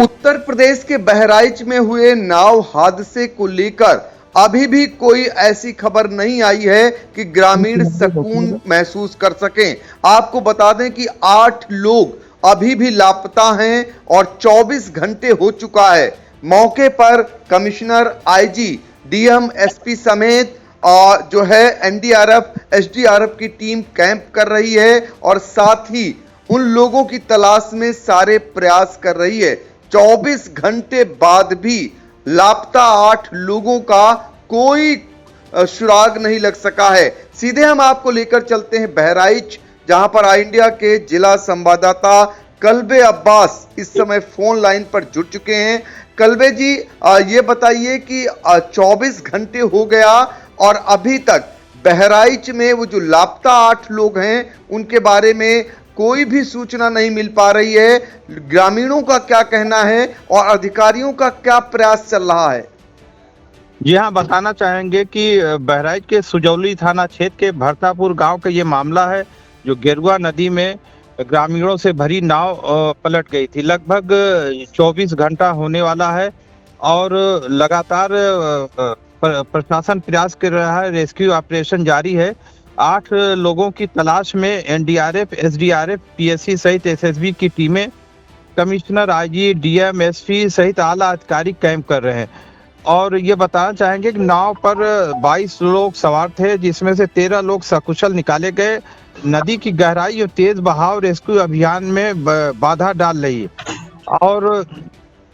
उत्तर प्रदेश के बहराइच में हुए नाव हादसे को लेकर अभी भी कोई ऐसी खबर नहीं आई है कि ग्रामीण सुकून महसूस कर सकें। आपको बता दें कि 8 लोग अभी भी लापता हैं और 24 घंटे हो चुका है। मौके पर कमिश्नर, आईजी, डीएम, एसपी समेत जो है एनडीआरएफ, एसडीआरएफ की टीम कैंप कर रही है और साथ ही उन लोगों की तलाश में सारे प्रयास कर रही है। 24 घंटे बाद भी लापता 8 लोगों का कोई सुराग नहीं लग सका है। सीधे हम आपको लेकर चलते हैं बहराइच, जहां पर आई इंडिया के जिला संवाददाता कल्बे अब्बास इस समय फोन लाइन पर जुड़ चुके हैं। कल्बे जी, ये बताइए कि 24 घंटे हो गया और अभी तक बहराइच में वो जो लापता 8 लोग हैं उनके बारे में कोई भी सूचना नहीं मिल पा रही है। ग्रामीणों का क्या कहना है और अधिकारियों का क्या प्रयास चल रहा है? जी हाँ, बताना चाहेंगे कि बहराइच के सुजौली थाना क्षेत्र के भरतापुर गांव का ये मामला है, जो गेरुआ नदी में ग्रामीणों से भरी नाव पलट गई थी। लगभग 24 घंटा होने वाला है और लगातार प्रशासन प्रयास कर रहा है, रेस्क्यू ऑपरेशन जारी है। 8 लोगों की तलाश में एनडीआरएफ, एसडीआरएफ, पीएससी सहित एसएसबी की टीमें, कमिश्नर, आईजी, डीएम, एसपी सहित आला अधिकारी कैंप कर रहे हैं। और ये बताना चाहेंगे कि नाव पर 22 लोग सवार थे, जिसमें से 13 लोग सकुशल निकाले गए। नदी की गहराई और तेज बहाव रेस्क्यू अभियान में बाधा डाल रही है। और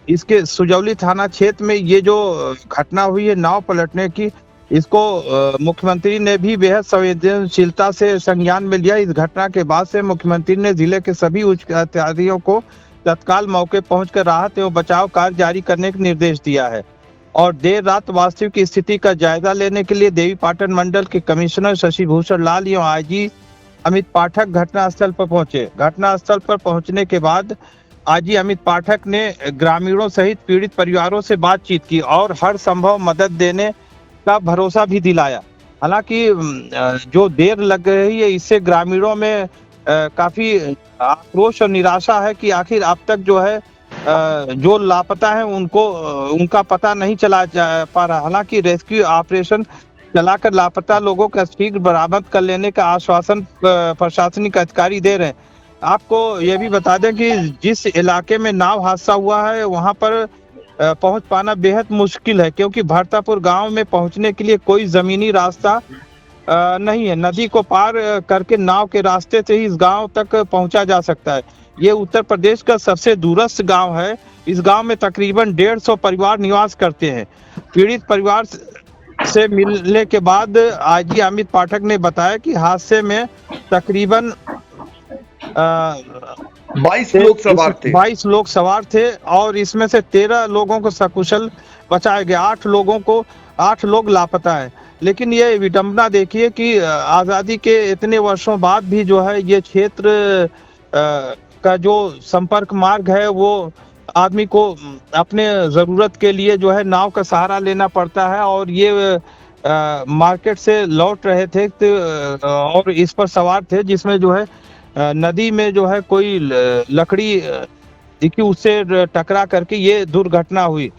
इसके सुजौली थाना क्षेत्र में ये जो घटना हुई है नाव पलटने की, इसको मुख्यमंत्री ने भी बेहद संवेदनशीलता से संज्ञान में लिया। इस घटना के बाद से मुख्यमंत्री ने जिले के सभी उच्च अधिकारियों को तत्काल मौके पहुंचकर राहत एवं बचाव कार्य जारी करने का निर्देश दिया है। और देर रात वास्तविक स्थिति का जायजा लेने के लिए देवीपाटन मंडल के कमिश्नर शशि भूषण लाल एवं आईजी अमित पाठक घटनास्थल पर पहुंचे। घटनास्थल पर पहुंचने के बाद आईजी अमित पाठक ने ग्रामीणों सहित पीड़ित परिवारों से बातचीत की और हर संभव मदद देने का भरोसा भी दिलाया। हालांकि जो देर लग रही है, इससे ग्रामीणों में काफी आक्रोश और निराशा है कि आखिर अब तक जो है जो लापता है उनका पता नहीं चला पा रहा। हालांकि रेस्क्यू ऑपरेशन चलाकर लापता लोगों का शीघ्र बरामद कर लेने का आश्वासन प्रशासनिक अधिकारी दे रहे हैं। आपको यह भी बता दें कि जिस इलाके में नाव हादसा हुआ है वहां पर पहुंच पाना बेहद मुश्किल है, क्योंकि भरतापुर गांव में पहुंचने के लिए कोई जमीनी रास्ता नहीं है। नदी को पार करके नाव के रास्ते से ही इस गांव तक पहुंचा जा सकता है। ये उत्तर प्रदेश का सबसे दूरस्थ गांव है। इस गांव में तकरीबन 150 परिवार निवास करते हैं। पीड़ित परिवार से मिलने के बाद आईजी अमित पाठक ने बताया कि हादसे में तकरीबन 22 लोग सवार थे। 22 लोग सवार थे और इसमें से 13 लोगों को सकुशल बचाया गया। 8 लोग लापता है। लेकिन ये विडंबना देखिए कि आज़ादी के इतने वर्षों बाद भी जो है ये क्षेत्र का जो संपर्क मार्ग है वो आदमी को अपने ज़रूरत के लिए जो है नाव का सहारा लेना पड़ता है। और ये मार्केट से लौट रहे थे और इस पर सवार थे, जिसमें जो है नदी में जो है कोई लकड़ी दिखी, उससे टकरा करके ये दुर्घटना हुई।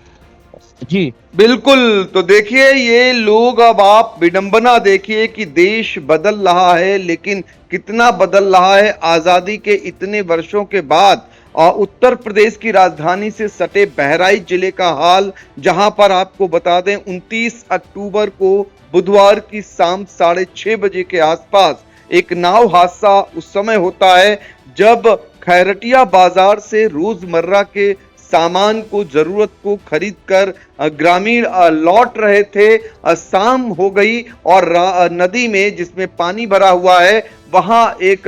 जी बिल्कुल। तो देखिए ये लोग, अब आप विडंबना देखिए कि देश बदल रहा है, लेकिन कितना बदल रहा है आजादी के इतने वर्षों के बाद। उत्तर प्रदेश की राजधानी से सटे बहराइच जिले का हाल, जहां पर आपको बता दें 29 अक्टूबर को बुधवार की शाम 6:30 बजे के आसपास एक नाव हादसा उस समय होता है जब खैरटिया बाजार से रोजमर्रा के सामान को, जरूरत को खरीद कर ग्रामीण लौट रहे थे। शाम हो गई और नदी में, जिसमें पानी भरा हुआ है, वहां एक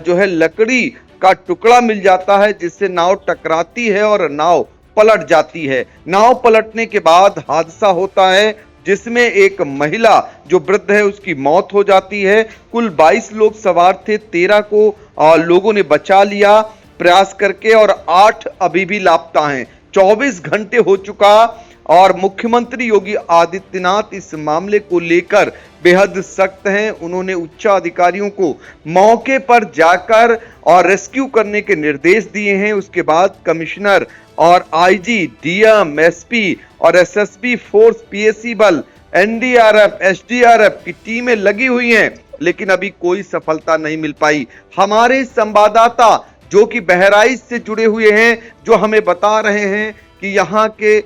जो है लकड़ी का टुकड़ा मिल जाता है, जिससे नाव टकराती है और नाव पलट जाती है। नाव पलटने के बाद हादसा होता है जिसमें एक महिला जो वृद्ध है उसकी मौत हो जाती है। कुल 22 लोग सवार थे, 13 को लोगों ने बचा लिया प्रयास करके और 8 अभी भी लापता हैं। 24 घंटे हो चुका और मुख्यमंत्री योगी आदित्यनाथ इस मामले को लेकर बेहद सख्त हैं। उन्होंने उच्च अधिकारियों को मौके पर जाकर और रेस्क्यू करने के निर्देश दिए हैं। उसके बाद कमिश्नर और आईजी, डीएम, एसपी और एसएसपी फोर्स, पीएसी बल, एनडीआरएफ, एसडीआरएफ की टीमें लगी हुई हैं, लेकिन अभी कोई सफलता नहीं मिल पाई। हमारे संवाददाता जो कि बहराइच से जुड़े हुए हैं, जो हमें बता रहे हैं कि यहाँ के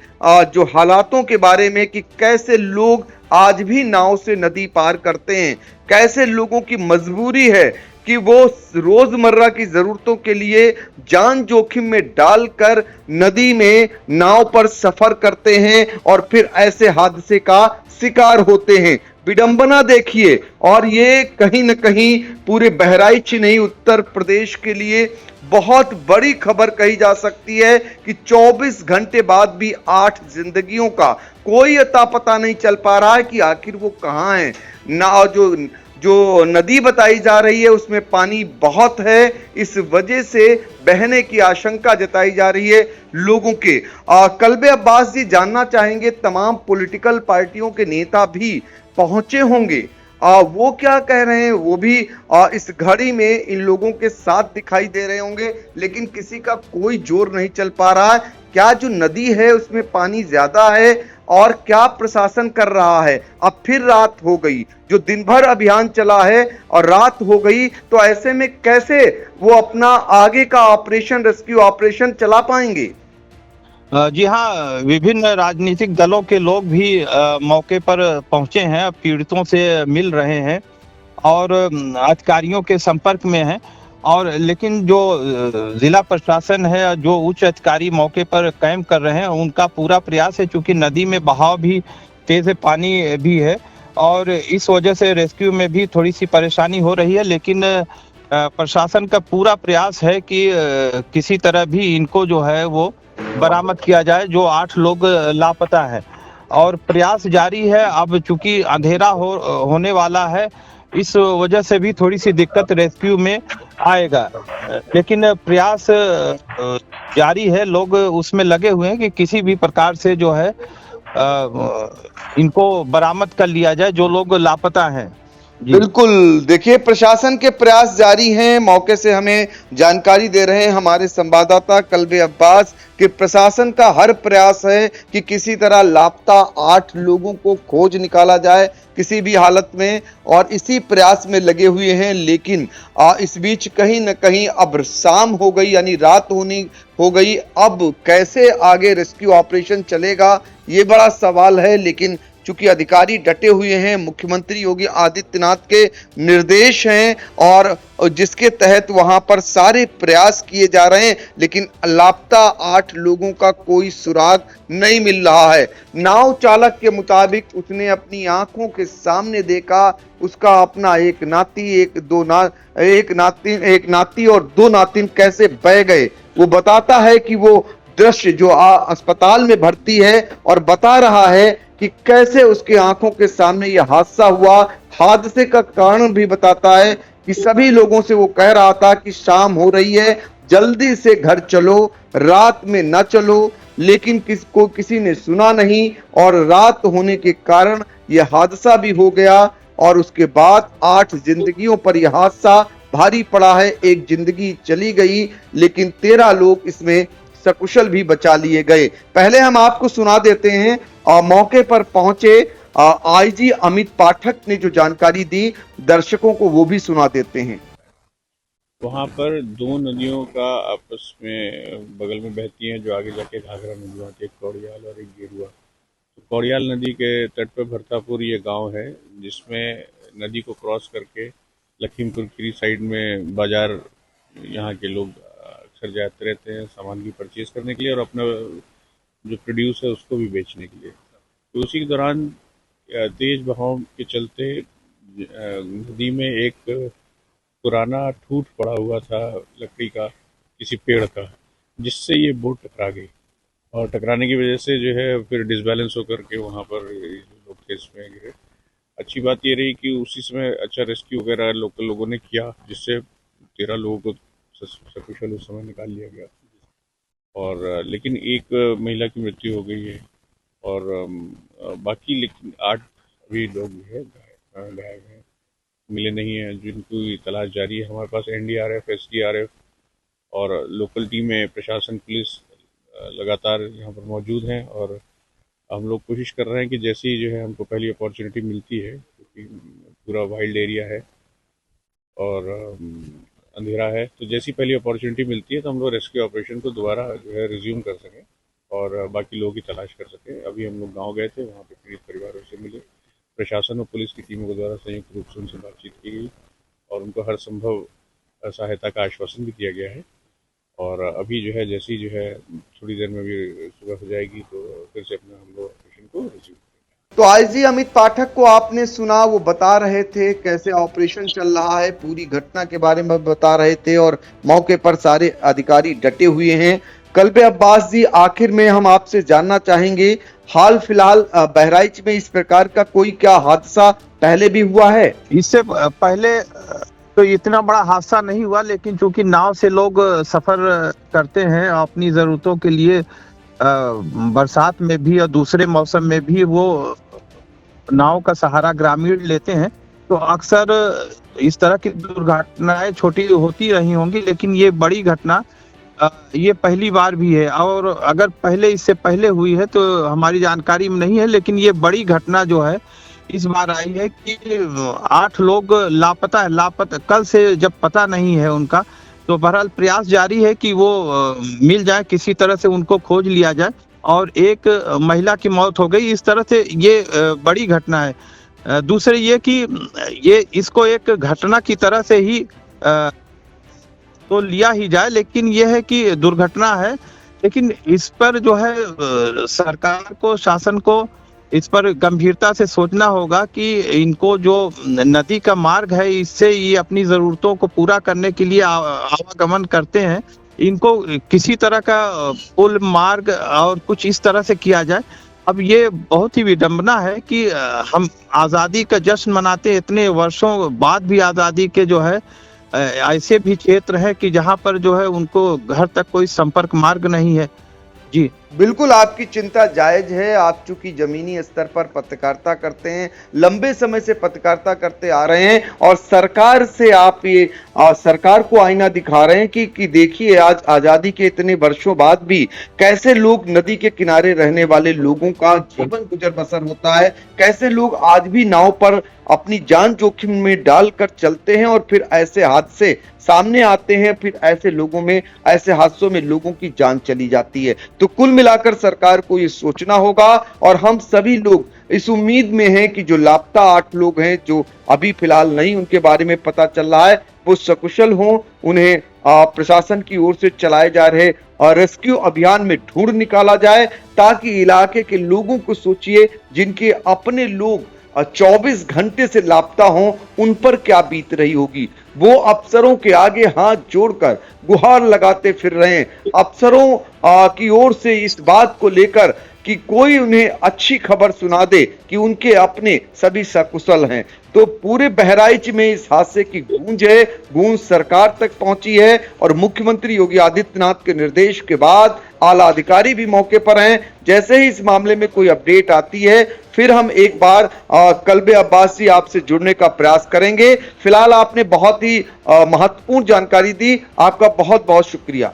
जो हालातों के बारे में कि कैसे लोग आज भी नाव से नदी पार करते हैं, कैसे लोगों की मजबूरी है कि वो रोजमर्रा की जरूरतों के लिए जान जोखिम में डालकर नदी में नाव पर सफर करते हैं और फिर ऐसे हादसे का शिकार होते हैं। विडंबना देखिए, और ये कहीं न कहीं पूरे बहराइच ही नहीं, उत्तर प्रदेश के लिए बहुत बड़ी खबर कही जा सकती है कि 24 घंटे बाद भी 8 जिंदगियों का कोई अता पता नहीं चल पा रहा है कि आखिर वो कहां हैं। ना जो नदी बताई जा रही है उसमें पानी बहुत है, इस वजह से बहने की आशंका जताई जा रही है लोगों के। कल्बे अब्बास जी, जानना चाहेंगे, तमाम पॉलिटिकल पार्टियों के नेता भी पहुंचे होंगे, वो क्या कह रहे हैं? वो भी इस घड़ी में इन लोगों के साथ दिखाई दे रहे होंगे, लेकिन किसी का कोई जोर नहीं चल पा रहा है। क्या जो नदी है उसमें पानी ज्यादा है और क्या प्रशासन कर रहा है? अब फिर रात हो गई, जो दिन भर अभियान चला है और रात हो गई, तो ऐसे में कैसे वो अपना आगे का ऑपरेशन, रेस्क्यू ऑपरेशन चला पाएंगे? जी हाँ, विभिन्न राजनीतिक दलों के लोग भी मौके पर पहुंचे हैं, पीड़ितों से मिल रहे हैं और अधिकारियों के संपर्क में हैं। और लेकिन जो जिला प्रशासन है, जो उच्च अधिकारी मौके पर कैंप कर रहे हैं, उनका पूरा प्रयास है, चूंकि नदी में बहाव भी तेज है, पानी भी है और इस वजह से रेस्क्यू में भी थोड़ी सी परेशानी हो रही है। लेकिन प्रशासन का पूरा प्रयास है कि किसी तरह भी इनको जो है वो बरामद किया जाए, जो 8 लोग लापता है और प्रयास जारी है। अब चूंकि अंधेरा होने वाला है, इस वजह से भी थोड़ी सी दिक्कत रेस्क्यू में आएगा, लेकिन प्रयास जारी है। लोग उसमें लगे हुए हैं कि किसी भी प्रकार से जो है इनको बरामद कर लिया जाए, जो लोग लापता हैं। बिल्कुल, देखिए प्रशासन के प्रयास जारी हैं। मौके से हमें जानकारी दे रहे हैं हमारे संवाददाता कल्बे अब्बास कि प्रशासन का हर प्रयास है कि किसी तरह लापता 8 लोगों को खोज निकाला जाए किसी भी हालत में, और इसी प्रयास में लगे हुए हैं। लेकिन इस बीच कहीं न कहीं अब शाम हो गई, यानी रात हो गई। अब कैसे आगे रेस्क्यू ऑपरेशन चलेगा, ये बड़ा सवाल है। लेकिन चूंकि अधिकारी डटे हुए हैं, मुख्यमंत्री योगी आदित्यनाथ के निर्देश हैं और जिसके तहत वहां पर सारे प्रयास किए जा रहे हैं, लेकिन लापता 8 लोगों का कोई सुराग नहीं मिल रहा है। नाव चालक के मुताबिक उसने अपनी आंखों के सामने देखा, उसका अपना एक नाती और 2 नातिन कैसे बह गए। वो बताता है कि वो दृश्य जो अस्पताल में भर्ती है और बता रहा है कि कैसे उसके आंखों के सामने यह हादसा हुआ। हादसे का कारण भी बताता है कि सभी लोगों से वो कह रहा था कि शाम हो रही है, जल्दी से घर चलो, रात में न चलो। लेकिन किसी ने सुना नहीं और रात होने के कारण यह हादसा भी हो गया और उसके बाद 8 जिंदगियों पर यह हादसा भारी पड़ा है। एक जिंदगी चली गई, लेकिन 13 लोग इसमें सकुशल भी बचा लिए गए। पहले हम आपको सुना देते हैं मौके पर पहुंचे आईजी अमित पाठक ने जो जानकारी दी, दर्शकों को वो भी सुना देते हैं। वहाँ पर 2 नदियों का आपस में बगल में बहती हैं, जो आगे जाके घाघरा नदी आती है, एक कौड़ियाल और एक गेरुआ। तो कौड़ियाल नदी के तट पर भरतापुर ये गांव है, जिसमें नदी को क्रॉस करके लखीमपुर खीरी साइड में बाजार यहाँ के लोग अक्सर जाते रहते हैं सामान की परचेज करने के लिए और अपना जो प्रोड्यूस है उसको भी बेचने के लिए। तो उसी के दौरान तेज बहाव के चलते नदी में एक पुराना ठूठ पड़ा हुआ था लकड़ी का, किसी पेड़ का, जिससे ये बोट टकरा गई और टकराने की वजह से जो है फिर डिसबैलेंस होकर के वहाँ पर लोग थे इसमें गिरे। अच्छी बात ये रही कि उसी समय अच्छा रेस्क्यू वगैरह लोकल लोगों ने किया, जिससे 13 लोगों को सकुशल उस समय निकाल लिया गया। और लेकिन एक महिला की मृत्यु हो गई है और बाकी लेकिन 8 भी लोग जो है गायब हैं, मिले नहीं हैं, जिनकी तलाश जारी है। हमारे पास NDRF, SDRF और लोकल टीमें, प्रशासन, पुलिस लगातार यहाँ पर मौजूद हैं और हम लोग कोशिश कर रहे हैं कि जैसे ही जो है हमको पहली अपॉर्चुनिटी मिलती है, क्योंकि पूरा वाइल्ड एरिया है और अंधेरा है, तो जैसी पहली अपॉर्चुनिटी मिलती है तो हम लोग रेस्क्यू ऑपरेशन को दोबारा जो है रिज्यूम कर सकें और बाकी लोगों की तलाश कर सकें। अभी हम लोग गांव गए थे, वहाँ पे पीड़ित परिवारों से मिले, प्रशासन और पुलिस की टीमों के द्वारा संयुक्त रूप से उनसे बातचीत की गई और उनको हर संभव सहायता का आश्वासन भी दिया गया है। और अभी जो है जैसे ही जो है थोड़ी देर में भी सुबह हो जाएगी तो फिर से अपना हम लोग ऑपरेशन को रिज्यूम करेंगे। तो आईजी अमित पाठक को आपने सुना, वो बता रहे थे कैसे ऑपरेशन चल रहा है, पूरी घटना के बारे में बता रहे थे और मौके पर सारे अधिकारी डटे हुए हैं। कल्बे अब्बास जी, आखिर में हम आपसे जानना चाहेंगे, हाल फिलहाल बहराइच में इस प्रकार का कोई क्या हादसा पहले भी हुआ है? इससे पहले तो इतना बड़ा हादसा नहीं हुआ, लेकिन चूंकि नाव से लोग सफर करते हैं अपनी जरूरतों के लिए, बरसात में भी और दूसरे मौसम में भी वो नाव का सहारा ग्रामीण लेते हैं, तो अक्सर इस तरह की दुर्घटनाएं छोटी होती रही होंगी, लेकिन ये बड़ी घटना ये पहली बार भी है। और अगर पहले इससे पहले हुई है तो हमारी जानकारी में नहीं है, लेकिन ये बड़ी घटना जो है इस बार आई है कि 8 लोग लापता है। लापता कल से जब पता नहीं है उनका, तो बहरहाल प्रयास जारी है कि वो मिल जाए, किसी तरह से उनको खोज लिया जाए। और एक महिला की मौत हो गई। इस तरह से ये बड़ी घटना है। दूसरे ये कि ये इसको एक घटना की तरह से ही तो लिया ही जाए, लेकिन ये है कि दुर्घटना है। लेकिन इस पर जो है सरकार को, शासन को इस पर गंभीरता से सोचना होगा कि इनको जो नदी का मार्ग है, इससे ये अपनी जरूरतों को पूरा करने के लिए आवागमन करते हैं, इनको किसी तरह का पुल, मार्ग और कुछ इस तरह से किया जाए। अब ये बहुत ही विडंबना है कि हम आज़ादी का जश्न मनाते हैं, इतने वर्षों बाद भी आज़ादी के जो है ऐसे भी क्षेत्र है कि जहाँ पर जो है उनको घर तक कोई संपर्क मार्ग नहीं है। जी बिल्कुल, आपकी चिंता जायज है। आप चूंकि जमीनी स्तर पर पत्रकारिता करते हैं, लंबे समय से पत्रकारिता करते आ रहे हैं और सरकार से आप ये सरकार को आईना दिखा रहे हैं कि देखिए आज आजादी के इतने वर्षों बाद भी कैसे लोग, नदी के किनारे रहने वाले लोगों का जीवन गुजर बसर होता है, कैसे लोग आज भी नाव पर अपनी जान जोखिम में डालकर चलते हैं और फिर ऐसे हादसे सामने आते हैं, फिर ऐसे लोगों में, ऐसे हादसों में लोगों की जान चली जाती है। तो कुल मिलाकर सरकार को ये सोचना होगा और हम सभी लोग इस उम्मीद में हैं कि जो लापता 8 लोग हैं, जो अभी फिलहाल नहीं उनके बारे में पता चल रहा है, वो सकुशल हों, उन्हें प्रशासन की ओर से चलाए जा रहे रेस्क्यू अभियान में ढूंढ निकाला जाए, ताकि इलाके के लोगों को, सोचिए जिनके अपने लोग 24 घंटे से लापता हों, उन पर क्या बीत रही होगी। वो अफसरों के आगे हाथ जोड़कर गुहार लगाते फिर रहे हैं, अफसरों की ओर से इस बात को लेकर कि कोई उन्हें अच्छी खबर सुना दे कि उनके अपने सभी सकुशल हैं। तो पूरे बहराइच में इस हादसे की गूंज है, गूंज सरकार तक पहुंची है और मुख्यमंत्री योगी आदित्यनाथ के निर्देश के बाद आला अधिकारी भी मौके पर हैं। जैसे ही इस मामले में कोई अपडेट आती है, फिर हम एक बार कल्बे अब्बास जी आपसे जुड़ने का प्रयास करेंगे। फिलहाल आपने बहुत ही महत्वपूर्ण जानकारी दी, आपका बहुत बहुत शुक्रिया।